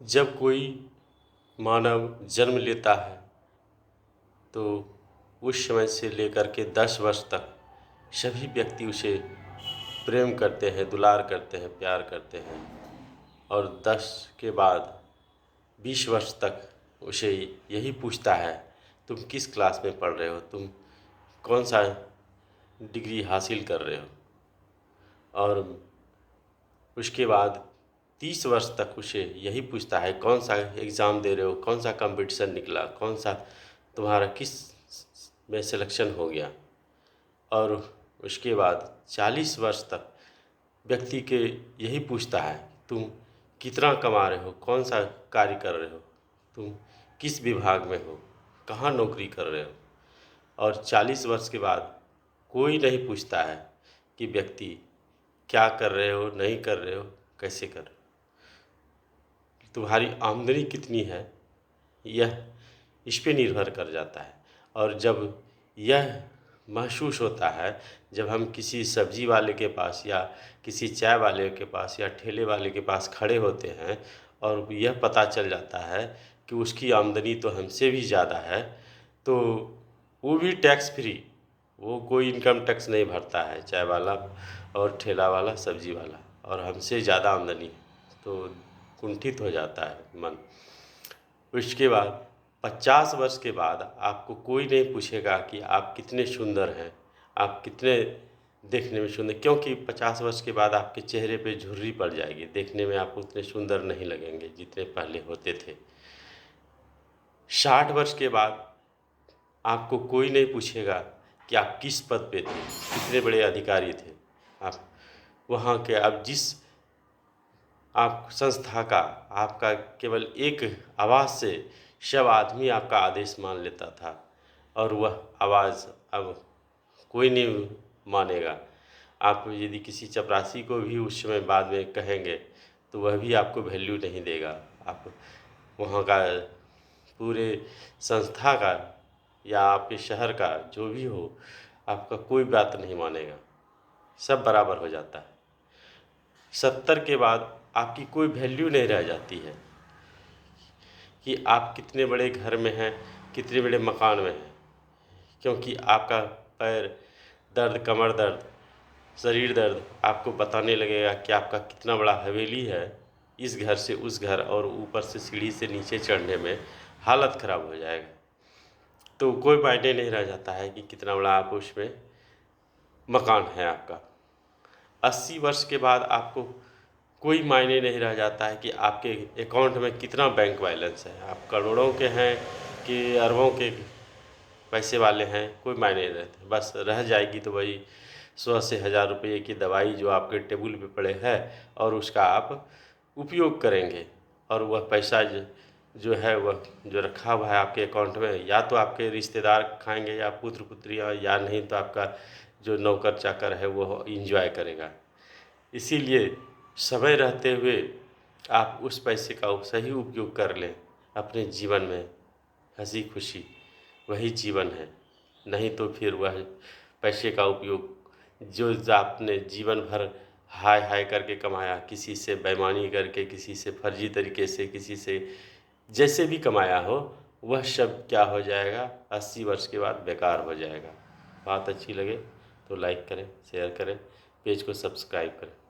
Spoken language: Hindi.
जब कोई मानव जन्म लेता है तो उस समय से लेकर के 10 वर्ष तक सभी व्यक्ति उसे प्रेम करते हैं, दुलार करते हैं, प्यार करते हैं और 10 के बाद 20 वर्ष तक उसे यही पूछता है, तुम किस क्लास में पढ़ रहे हो, तुम कौन सा डिग्री हासिल कर रहे हो। और उसके बाद 30 वर्ष तक उसे यही पूछता है, कौन सा एग्ज़ाम दे रहे हो, कौन सा कंपटीशन निकला, कौन सा तुम्हारा किस में सिलेक्शन हो गया। और उसके बाद 40 वर्ष तक व्यक्ति के यही पूछता है, तुम कितना कमा रहे हो, कौन सा कार्य कर रहे हो, तुम किस विभाग में हो, कहाँ नौकरी कर रहे हो। और 40 वर्ष के बाद कोई नहीं पूछता है कि व्यक्ति क्या कर रहे हो, नहीं कर रहे हो, कैसे कर रहे हो, तुम्हारी आमदनी कितनी है, यह इस पे निर्भर कर जाता है। और जब यह महसूस होता है, जब हम किसी सब्जी वाले के पास या किसी चाय वाले के पास या ठेले वाले के पास खड़े होते हैं और यह पता चल जाता है कि उसकी आमदनी तो हमसे भी ज़्यादा है, तो वो भी टैक्स फ्री, वो कोई इनकम टैक्स नहीं भरता है, चाय वाला और ठेला वाला, सब्जी वाला, और हमसे ज़्यादा आमदनी है, तो कुंठित हो जाता है मन। उसके बाद 50 वर्ष के बाद आपको कोई नहीं पूछेगा कि आप कितने सुंदर हैं, आप कितने देखने में सुंदर, क्योंकि 50 वर्ष के बाद आपके चेहरे पे झुर्री पड़ जाएगी, देखने में आप उतने सुंदर नहीं लगेंगे जितने पहले होते थे। 60 वर्ष के बाद आपको कोई नहीं पूछेगा कि आप किस पद पे थे, कितने बड़े अधिकारी थे, आप वहाँ के, अब जिस आप संस्था का, आपका केवल एक आवाज़ से सब आदमी आपका आदेश मान लेता था, और वह आवाज़ अब कोई नहीं मानेगा। आप यदि किसी चपरासी को भी उस समय बाद में कहेंगे तो वह भी आपको वैल्यू नहीं देगा। आप वहाँ का पूरे संस्था का या आपके शहर का जो भी हो, आपका कोई बात नहीं मानेगा, सब बराबर हो जाता है। 70 के बाद आपकी कोई वैल्यू नहीं रह जाती है कि आप कितने बड़े घर में हैं, कितने बड़े मकान में हैं, क्योंकि आपका पैर दर्द, कमर दर्द, शरीर दर्द आपको बताने लगेगा कि आपका कितना बड़ा हवेली है, इस घर से उस घर और ऊपर से सीढ़ी से नीचे चढ़ने में हालत ख़राब हो जाएगा। तो कोई मायने नहीं रह जाता है कि कितना बड़ा आप उसमें मकान है आपका। 80 वर्ष के बाद आपको कोई मायने नहीं रह जाता है कि आपके अकाउंट में कितना बैंक बैलेंस है, आप करोड़ों के हैं कि अरबों के पैसे वाले हैं, कोई मायने नहीं रहते। बस रह जाएगी तो वही 100 से 1000 रुपये की दवाई जो आपके टेबल पे पड़े है, और उसका आप उपयोग करेंगे, और वह पैसा जो है वह जो रखा हुआ है आपके अकाउंट में, या तो आपके रिश्तेदार खाएंगे या पुत्र पुत्रियाँ, या नहीं तो आपका जो नौकर चाकर है वो इंजॉय करेगा। इसीलिए समय रहते हुए आप उस पैसे का सही उपयोग कर लें अपने जीवन में, हंसी खुशी, वही जीवन है। नहीं तो फिर वह पैसे का उपयोग जो आपने जीवन भर हाय हाय करके कमाया, किसी से बेईमानी करके, किसी से फर्जी तरीके से, किसी से जैसे भी कमाया हो, वह सब क्या हो जाएगा, 80 वर्ष के बाद बेकार हो जाएगा। बात अच्छी लगे तो लाइक करें, शेयर करें, पेज को सब्सक्राइब करें।